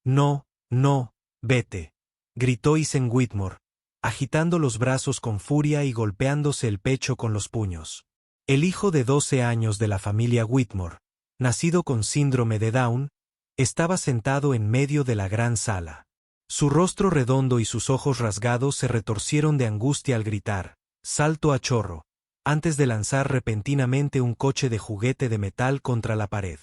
No, no, vete, gritó Isen Whitmore, agitando los brazos con furia y golpeándose el pecho con los puños. El hijo de 12 años de la familia Whitmore, nacido con síndrome de Down, estaba sentado en medio de la gran sala. Su rostro redondo y sus ojos rasgados se retorcieron de angustia al gritar, «Salto a chorro», antes de lanzar repentinamente un coche de juguete de metal contra la pared.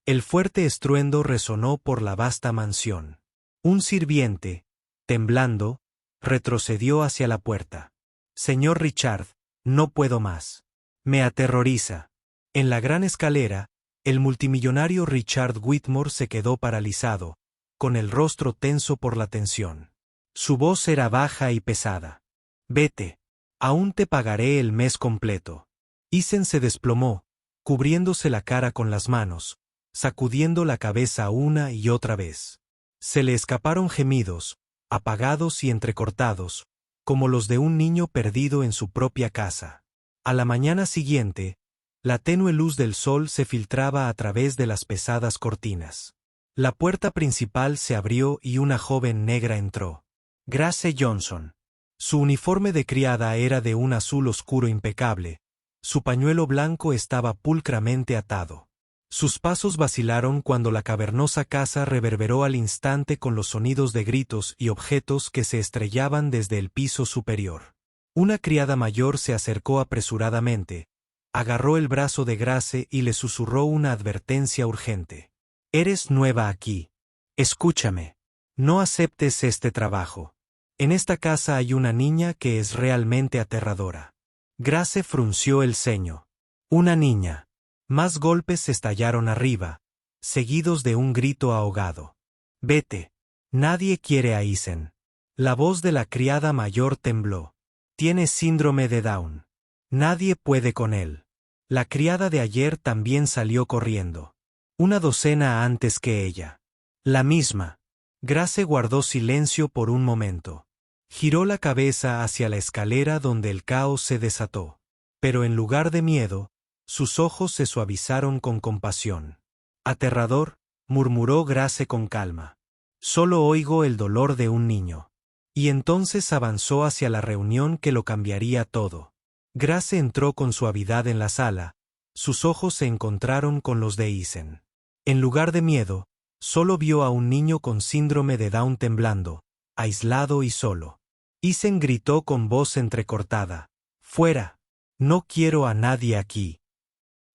El fuerte estruendo resonó por la vasta mansión. Un sirviente, temblando, retrocedió hacia la puerta. «Señor Richard, no puedo más. Me aterroriza». En la gran escalera, el multimillonario Richard Whitmore se quedó paralizado, con el rostro tenso por la tensión. Su voz era baja y pesada. «Vete. Aún te pagaré el mes completo». Isen se desplomó, cubriéndose la cara con las manos, sacudiendo la cabeza una y otra vez. Se le escaparon gemidos, apagados y entrecortados, como los de un niño perdido en su propia casa. A la mañana siguiente, la tenue luz del sol se filtraba a través de las pesadas cortinas. La puerta principal se abrió y una joven negra entró. Grace Johnson. Su uniforme de criada era de un azul oscuro impecable, su pañuelo blanco estaba pulcramente atado. Sus pasos vacilaron cuando la cavernosa casa reverberó al instante con los sonidos de gritos y objetos que se estrellaban desde el piso superior. Una criada mayor se acercó apresuradamente, agarró el brazo de Grace y le susurró una advertencia urgente. «Eres nueva aquí. Escúchame. No aceptes este trabajo. En esta casa hay una niña que es realmente aterradora». Grace frunció el ceño. «Una niña». Más golpes estallaron arriba, seguidos de un grito ahogado. «Vete. Nadie quiere a Isen». La voz de la criada mayor tembló. «Tiene síndrome de Down. Nadie puede con él». La criada de ayer también salió corriendo. Una docena antes que ella. La misma. Grace guardó silencio por un momento. Giró la cabeza hacia la escalera donde el caos se desató. Pero en lugar de miedo, sus ojos se suavizaron con compasión. «Aterrador», murmuró Grace con calma. «Solo oigo el dolor de un niño». Y entonces avanzó hacia la reunión que lo cambiaría todo. Grace entró con suavidad en la sala, sus ojos se encontraron con los de Isen. En lugar de miedo, solo vio a un niño con síndrome de Down temblando, aislado y solo. Isen gritó con voz entrecortada: «¡Fuera! No quiero a nadie aquí».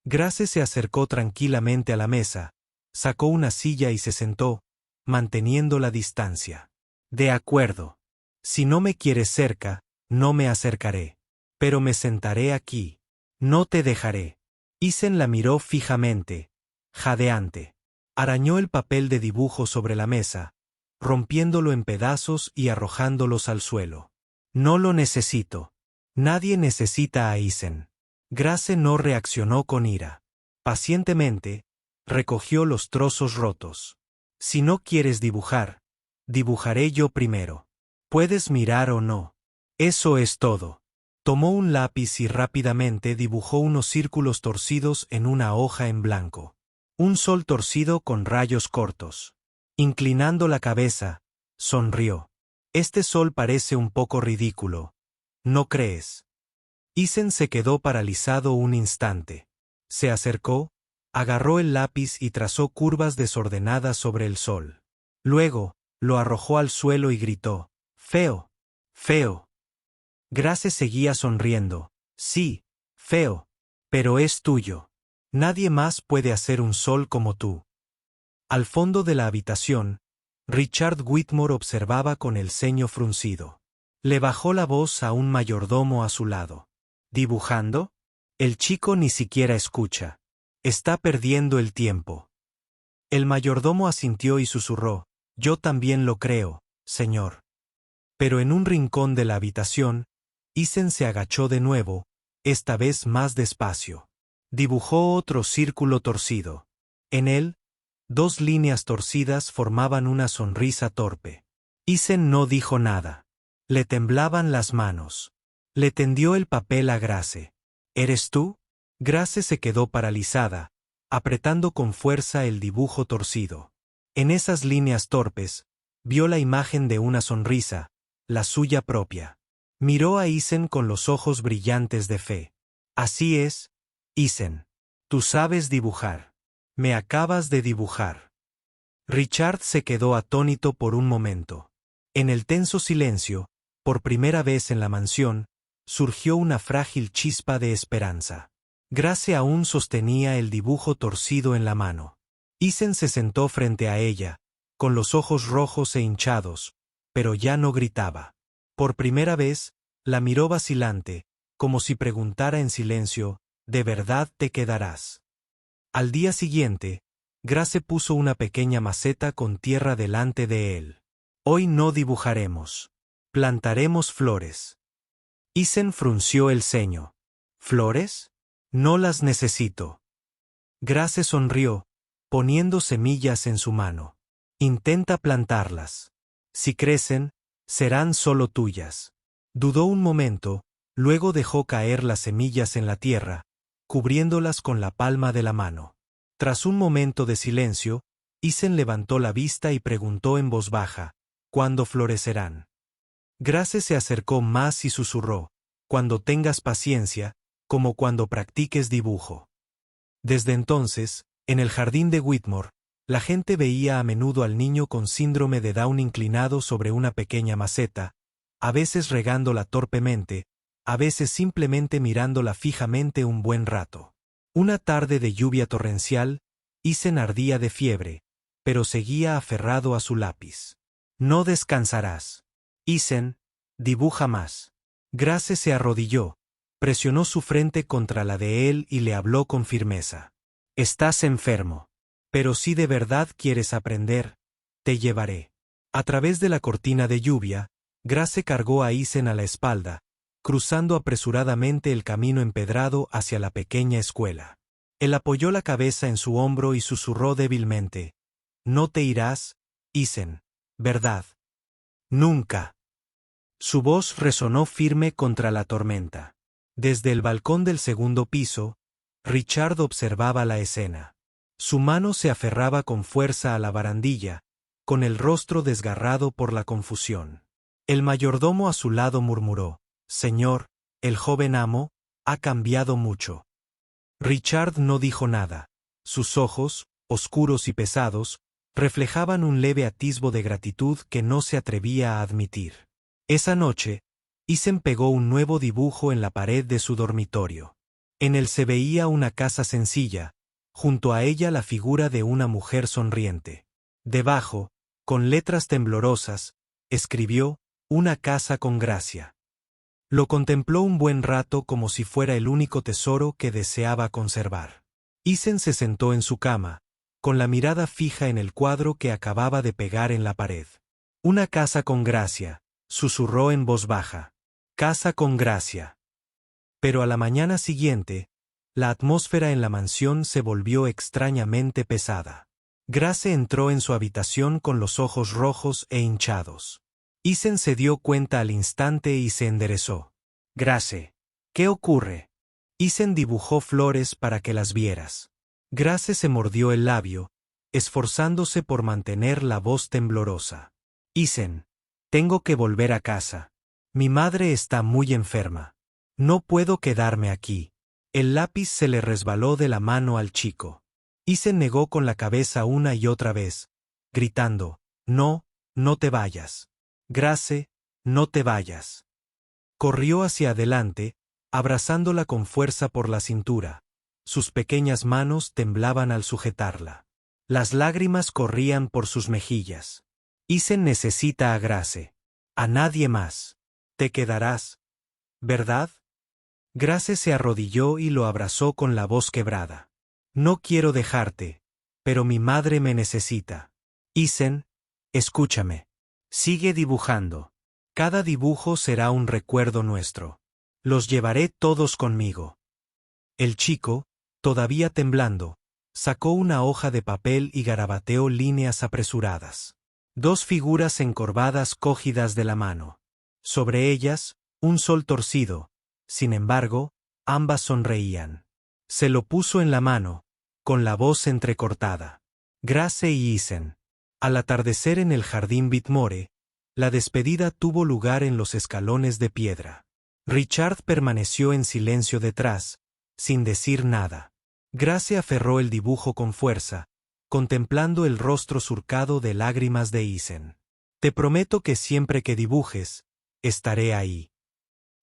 Grace se acercó tranquilamente a la mesa, sacó una silla y se sentó, manteniendo la distancia. «De acuerdo. Si no me quieres cerca, no me acercaré. Pero me sentaré aquí. No te dejaré». Isen la miró fijamente, jadeante. Arañó el papel de dibujo sobre la mesa, rompiéndolo en pedazos y arrojándolos al suelo. «No lo necesito. Nadie necesita a Isen». Grace no reaccionó con ira. Pacientemente, recogió los trozos rotos. «Si no quieres dibujar, dibujaré yo primero. Puedes mirar o no. Eso es todo». Tomó un lápiz y rápidamente dibujó unos círculos torcidos en una hoja en blanco. Un sol torcido con rayos cortos. Inclinando la cabeza, sonrió. «Este sol parece un poco ridículo. ¿No crees?» Isen se quedó paralizado un instante. Se acercó, agarró el lápiz y trazó curvas desordenadas sobre el sol. Luego, lo arrojó al suelo y gritó: «¡Feo! ¡Feo!». Grace seguía sonriendo. «Sí, feo. Pero es tuyo. Nadie más puede hacer un sol como tú». Al fondo de la habitación, Richard Whitmore observaba con el ceño fruncido. Le bajó la voz a un mayordomo a su lado. «¿Dibujando? El chico ni siquiera escucha. Está perdiendo el tiempo». El mayordomo asintió y susurró: «Yo también lo creo, señor». Pero en un rincón de la habitación, Isen se agachó de nuevo, esta vez más despacio. Dibujó otro círculo torcido. En él, 2 líneas torcidas formaban una sonrisa torpe. Isen no dijo nada. Le temblaban las manos. Le tendió el papel a Grace. «¿Eres tú?». Grace se quedó paralizada, apretando con fuerza el dibujo torcido. En esas líneas torpes, vio la imagen de una sonrisa, la suya propia. Miró a Isen con los ojos brillantes de fe. Así es, Isen. Tú sabes dibujar. Me acabas de dibujar. Richard se quedó atónito por un momento. En el tenso silencio, por primera vez en la mansión, surgió una frágil chispa de esperanza. Grace aún sostenía el dibujo torcido en la mano. Isen se sentó frente a ella, con los ojos rojos e hinchados, pero ya no gritaba. Por primera vez, la miró vacilante, como si preguntara en silencio, ¿de verdad te quedarás? Al día siguiente, Grace puso una pequeña maceta con tierra delante de él. Hoy no dibujaremos. Plantaremos flores. Isen frunció el ceño. ¿Flores? No las necesito. Grace sonrió, poniendo semillas en su mano. Intenta plantarlas. Si crecen, serán solo tuyas. Dudó un momento, luego dejó caer las semillas en la tierra, cubriéndolas con la palma de la mano. Tras un momento de silencio, Isen levantó la vista y preguntó en voz baja, ¿cuándo florecerán? Grace se acercó más y susurró, cuando tengas paciencia, como cuando practiques dibujo. Desde entonces, en el jardín de Whitmore, la gente veía a menudo al niño con síndrome de Down inclinado sobre una pequeña maceta, a veces regándola torpemente, a veces simplemente mirándola fijamente un buen rato. Una tarde de lluvia torrencial, Isen ardía de fiebre, pero seguía aferrado a su lápiz. No descansarás. Isen, dibuja más. Grace se arrodilló, presionó su frente contra la de él y le habló con firmeza. Estás enfermo. Pero si de verdad quieres aprender, te llevaré. A través de la cortina de lluvia, Grace cargó a Isen a la espalda, cruzando apresuradamente el camino empedrado hacia la pequeña escuela. Él apoyó la cabeza en su hombro y susurró débilmente. No te irás, Isen, ¿verdad? Nunca. Su voz resonó firme contra la tormenta. Desde el balcón del segundo piso, Richard observaba la escena. Su mano se aferraba con fuerza a la barandilla, con el rostro desgarrado por la confusión. El mayordomo a su lado murmuró, «Señor, el joven amo, ha cambiado mucho». Richard no dijo nada. Sus ojos, oscuros y pesados, reflejaban un leve atisbo de gratitud que no se atrevía a admitir. Esa noche, Isen pegó un nuevo dibujo en la pared de su dormitorio. En él se veía una casa sencilla, junto a ella la figura de una mujer sonriente. Debajo, con letras temblorosas, escribió, «Una casa con gracia». Lo contempló un buen rato como si fuera el único tesoro que deseaba conservar. Isen se sentó en su cama, con la mirada fija en el cuadro que acababa de pegar en la pared. «Una casa con gracia», susurró en voz baja. «Casa con gracia». Pero a la mañana siguiente, la atmósfera en la mansión se volvió extrañamente pesada. Grace entró en su habitación con los ojos rojos e hinchados. Isen se dio cuenta al instante y se enderezó. «Grace, ¿qué ocurre?» Isen dibujó flores para que las vieras. Grace se mordió el labio, esforzándose por mantener la voz temblorosa. «Isen, tengo que volver a casa. Mi madre está muy enferma. No puedo quedarme aquí». El lápiz se le resbaló de la mano al chico. Isen negó con la cabeza una y otra vez, gritando, «No, no te vayas. Grace, no te vayas». Corrió hacia adelante, abrazándola con fuerza por la cintura. Sus pequeñas manos temblaban al sujetarla. Las lágrimas corrían por sus mejillas. Isen necesita a Grace. A nadie más. Te quedarás, ¿verdad? Grace se arrodilló y lo abrazó con la voz quebrada. «No quiero dejarte, pero mi madre me necesita. Isen, escúchame. Sigue dibujando. Cada dibujo será un recuerdo nuestro. Los llevaré todos conmigo». El chico, todavía temblando, sacó una hoja de papel y garabateó líneas apresuradas. Dos figuras encorvadas cogidas de la mano. Sobre ellas, un sol torcido. Sin embargo, ambas sonreían. Se lo puso en la mano, con la voz entrecortada. «Grace y Isen. Al atardecer en el jardín Whitmore, la despedida tuvo lugar en los escalones de piedra. Richard permaneció en silencio detrás, sin decir nada. Grace aferró el dibujo con fuerza, contemplando el rostro surcado de lágrimas de Isen. Te prometo que siempre que dibujes, estaré ahí.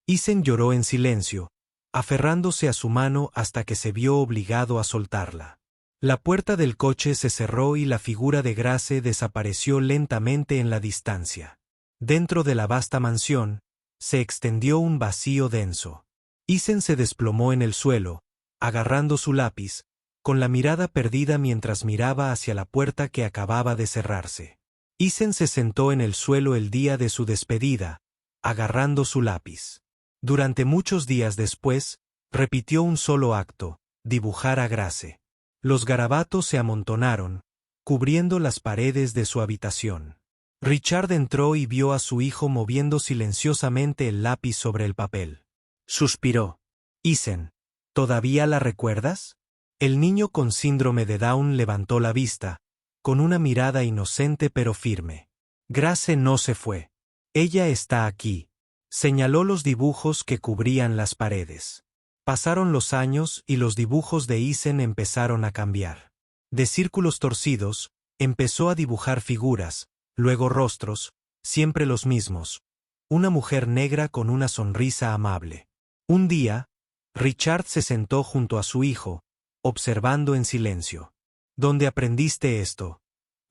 Isen lloró en silencio, aferrándose a su mano hasta que se vio obligado a soltarla. La puerta del coche se cerró y la figura de Grace desapareció lentamente en la distancia. Dentro de la vasta mansión, se extendió un vacío denso. Isen se desplomó en el suelo, agarrando su lápiz, con la mirada perdida mientras miraba hacia la puerta que acababa de cerrarse. Isen se sentó en el suelo el día de su despedida, agarrando su lápiz. Durante muchos días después, repitió un solo acto: dibujar a Grace. Los garabatos se amontonaron, cubriendo las paredes de su habitación. Richard entró y vio a su hijo moviendo silenciosamente el lápiz sobre el papel. Suspiró. Isen, ¿todavía la recuerdas? El niño con síndrome de Down levantó la vista, con una mirada inocente pero firme. Grace no se fue. Ella está aquí. Señaló los dibujos que cubrían las paredes. Pasaron los años y los dibujos de Isen empezaron a cambiar. De círculos torcidos, empezó a dibujar figuras, luego rostros, siempre los mismos. Una mujer negra con una sonrisa amable. Un día, Richard se sentó junto a su hijo, observando en silencio. ¿Dónde aprendiste esto?,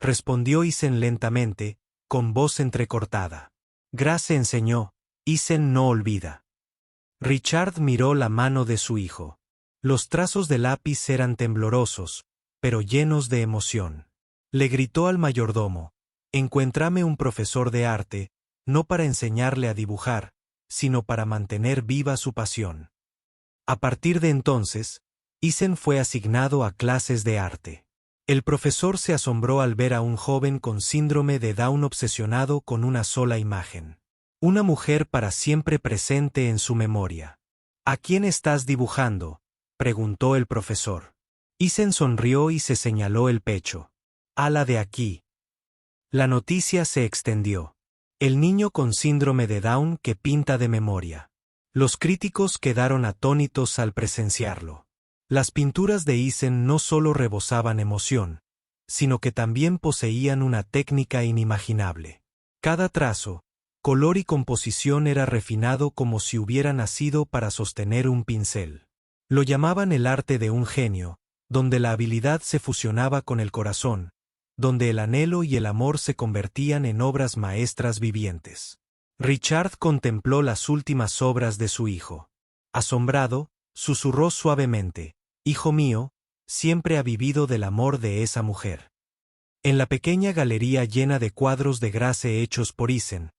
respondió Isen lentamente, con voz entrecortada. Grace enseñó. Isen no olvida. Richard miró la mano de su hijo. Los trazos de lápiz eran temblorosos, pero llenos de emoción. Le gritó al mayordomo: encuéntrame un profesor de arte, no para enseñarle a dibujar, sino para mantener viva su pasión. A partir de entonces, Isen fue asignado a clases de arte. El profesor se asombró al ver a un joven con síndrome de Down obsesionado con una sola imagen. Una mujer para siempre presente en su memoria. ¿A quién estás dibujando?, preguntó el profesor. Isen sonrió y se señaló el pecho. A la de aquí. La noticia se extendió. El niño con síndrome de Down que pinta de memoria. Los críticos quedaron atónitos al presenciarlo. Las pinturas de Isen no solo rebosaban emoción, sino que también poseían una técnica inimaginable. Cada trazo, color y composición era refinado como si hubiera nacido para sostener un pincel. Lo llamaban el arte de un genio, donde la habilidad se fusionaba con el corazón, donde el anhelo y el amor se convertían en obras maestras vivientes. Richard contempló las últimas obras de su hijo. Asombrado, susurró suavemente: hijo mío, siempre ha vivido del amor de esa mujer. En la pequeña galería llena de cuadros de Grace hechos por Isen,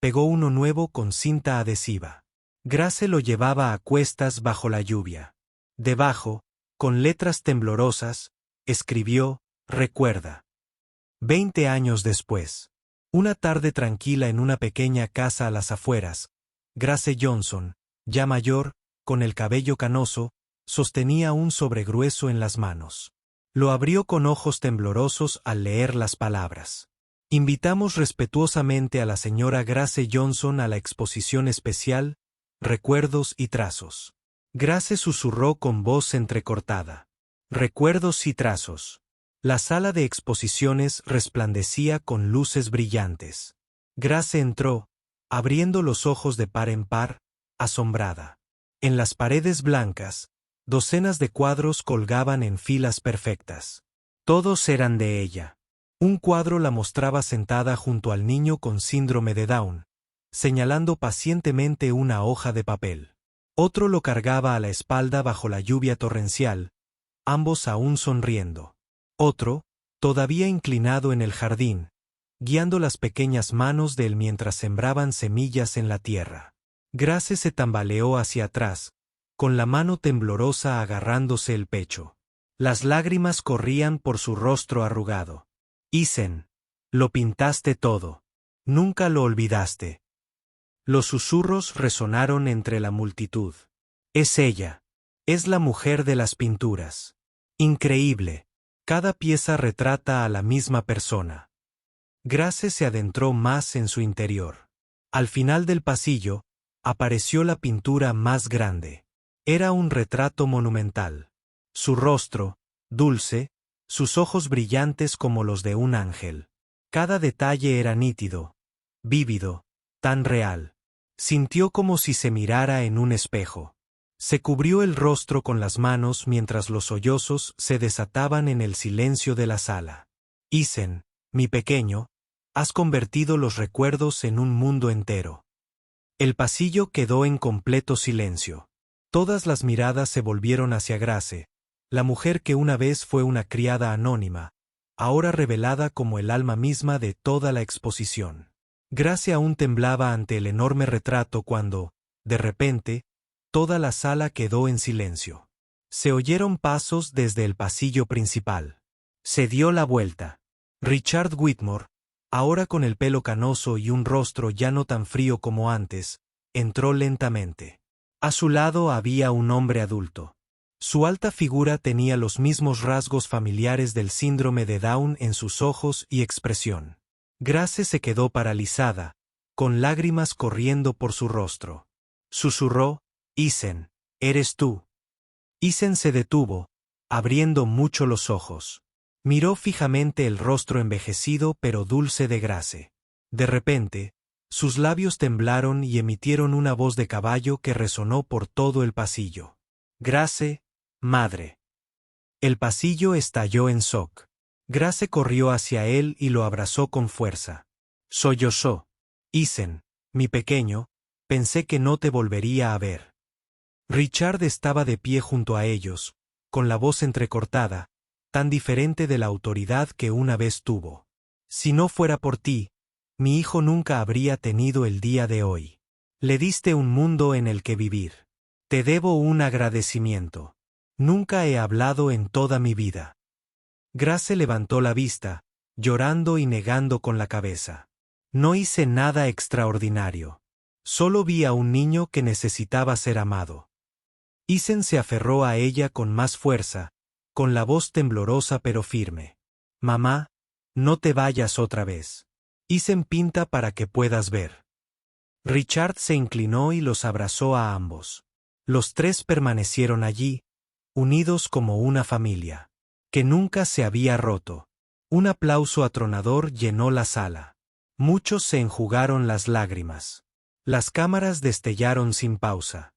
pegó uno nuevo con cinta adhesiva. Grace lo llevaba a cuestas bajo la lluvia. Debajo, con letras temblorosas, escribió: recuerda. 20 años después. Una tarde tranquila en una pequeña casa a las afueras, Grace Johnson, ya mayor, con el cabello canoso, sostenía un sobregrueso en las manos. Lo abrió con ojos temblorosos al leer las palabras. Invitamos respetuosamente a la señora Grace Johnson a la exposición especial, Recuerdos y Trazos. Grace susurró con voz entrecortada. Recuerdos y trazos. La sala de exposiciones resplandecía con luces brillantes. Grace entró, abriendo los ojos de par en par, asombrada. En las paredes blancas, docenas de cuadros colgaban en filas perfectas. Todos eran de ella. Un cuadro la mostraba sentada junto al niño con síndrome de Down, señalando pacientemente una hoja de papel. Otro lo cargaba a la espalda bajo la lluvia torrencial, ambos aún sonriendo. Otro, todavía inclinado en el jardín, guiando las pequeñas manos de él mientras sembraban semillas en la tierra. Grace se tambaleó hacia atrás, con la mano temblorosa agarrándose el pecho. Las lágrimas corrían por su rostro arrugado. Isen, lo pintaste todo. Nunca lo olvidaste. Los susurros resonaron entre la multitud. Es ella. Es la mujer de las pinturas. Increíble. Cada pieza retrata a la misma persona. Grace se adentró más en su interior. Al final del pasillo, apareció la pintura más grande. Era un retrato monumental. Su rostro, dulce, sus ojos brillantes como los de un ángel. Cada detalle era nítido, vívido, tan real. Sintió como si se mirara en un espejo. Se cubrió el rostro con las manos mientras los sollozos se desataban en el silencio de la sala. Ethan, mi pequeño, has convertido los recuerdos en un mundo entero. El pasillo quedó en completo silencio. Todas las miradas se volvieron hacia Grace, la mujer que una vez fue una criada anónima, ahora revelada como el alma misma de toda la exposición. Grace aún temblaba ante el enorme retrato cuando, de repente, toda la sala quedó en silencio. Se oyeron pasos desde el pasillo principal. Se dio la vuelta. Richard Whitmore, ahora con el pelo canoso y un rostro ya no tan frío como antes, entró lentamente. A su lado había un hombre adulto. Su alta figura tenía los mismos rasgos familiares del síndrome de Down en sus ojos y expresión. Grace se quedó paralizada, con lágrimas corriendo por su rostro. Susurró: «Ethan, ¿eres tú?». Ethan se detuvo, abriendo mucho los ojos. Miró fijamente el rostro envejecido pero dulce de Grace. De repente, sus labios temblaron y emitieron una voz de caballo que resonó por todo el pasillo. «Grace, madre». El pasillo estalló en shock. Grace corrió hacia él y lo abrazó con fuerza. Sollozó: «Ethan, mi pequeño, pensé que no te volvería a ver». Richard estaba de pie junto a ellos, con la voz entrecortada, tan diferente de la autoridad que una vez tuvo. «Si no fuera por ti, mi hijo nunca habría tenido el día de hoy. Le diste un mundo en el que vivir. Te debo un agradecimiento. Nunca he hablado en toda mi vida». Grace levantó la vista, llorando y negando con la cabeza. «No hice nada extraordinario. Solo vi a un niño que necesitaba ser amado». Ethan se aferró a ella con más fuerza, con la voz temblorosa pero firme. «Mamá, no te vayas otra vez. Ethan pinta para que puedas ver». Richard se inclinó y los abrazó a ambos. Los tres permanecieron allí, unidos como una familia, que nunca se había roto. Un aplauso atronador llenó la sala. Muchos se enjugaron las lágrimas. Las cámaras destellaron sin pausa.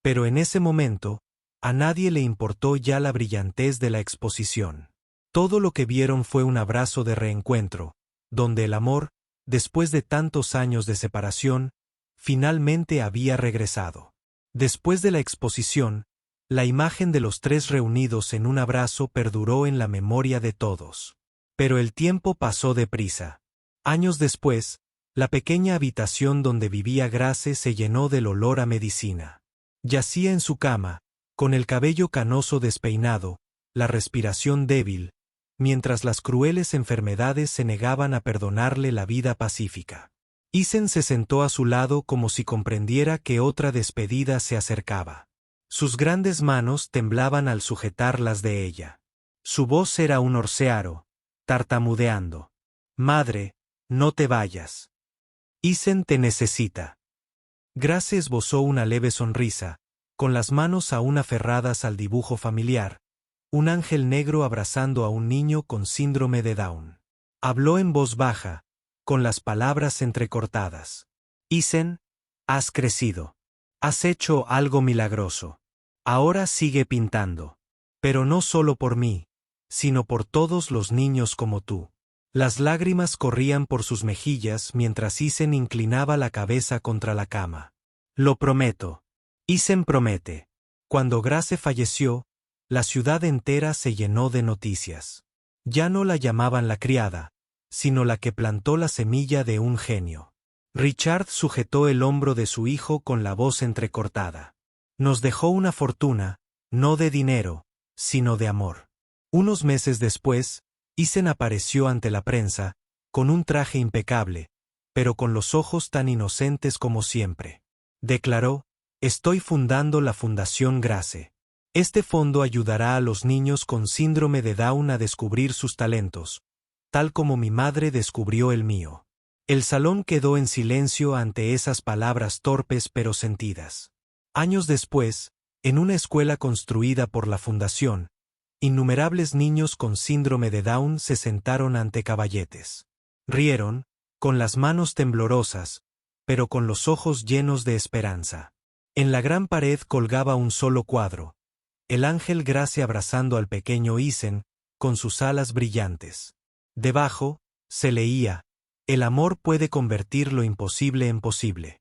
Pero en ese momento, a nadie le importó ya la brillantez de la exposición. Todo lo que vieron fue un abrazo de reencuentro, donde el amor, después de tantos años de separación, finalmente había regresado. Después de la exposición, la imagen de los tres reunidos en un abrazo perduró en la memoria de todos. Pero el tiempo pasó deprisa. Años después, la pequeña habitación donde vivía Grace se llenó del olor a medicina. Yacía en su cama, con el cabello canoso despeinado, la respiración débil, mientras las crueles enfermedades se negaban a perdonarle la vida pacífica. Ethan se sentó a su lado como si comprendiera que otra despedida se acercaba. Sus grandes manos temblaban al sujetar las de ella. Su voz era un horsearo, tartamudeando. «Madre, no te vayas. Ethan te necesita». Grace esbozó una leve sonrisa, con las manos aún aferradas al dibujo familiar, un ángel negro abrazando a un niño con síndrome de Down. Habló en voz baja, con las palabras entrecortadas. «Ethan, has crecido. Has hecho algo milagroso. Ahora sigue pintando. Pero no solo por mí, sino por todos los niños como tú». Las lágrimas corrían por sus mejillas mientras Ethan inclinaba la cabeza contra la cama. «Lo prometo». Ethan promete. Cuando Grace falleció, la ciudad entera se llenó de noticias. Ya no la llamaban la criada, sino la que plantó la semilla de un genio. Richard sujetó el hombro de su hijo con la voz entrecortada. «Nos dejó una fortuna, no de dinero, sino de amor». Unos meses después, Ethan apareció ante la prensa, con un traje impecable, pero con los ojos tan inocentes como siempre. Declaró: «Estoy fundando la Fundación Grace. Este fondo ayudará a los niños con síndrome de Down a descubrir sus talentos, tal como mi madre descubrió el mío. El salón quedó en silencio ante esas palabras torpes pero sentidas. Años después, en una escuela construida por la Fundación, innumerables niños con síndrome de Down se sentaron ante caballetes. Rieron, con las manos temblorosas, pero con los ojos llenos de esperanza. En la gran pared colgaba un solo cuadro: el ángel Grace abrazando al pequeño Ethan, con sus alas brillantes. Debajo, se leía: el amor puede convertir lo imposible en posible.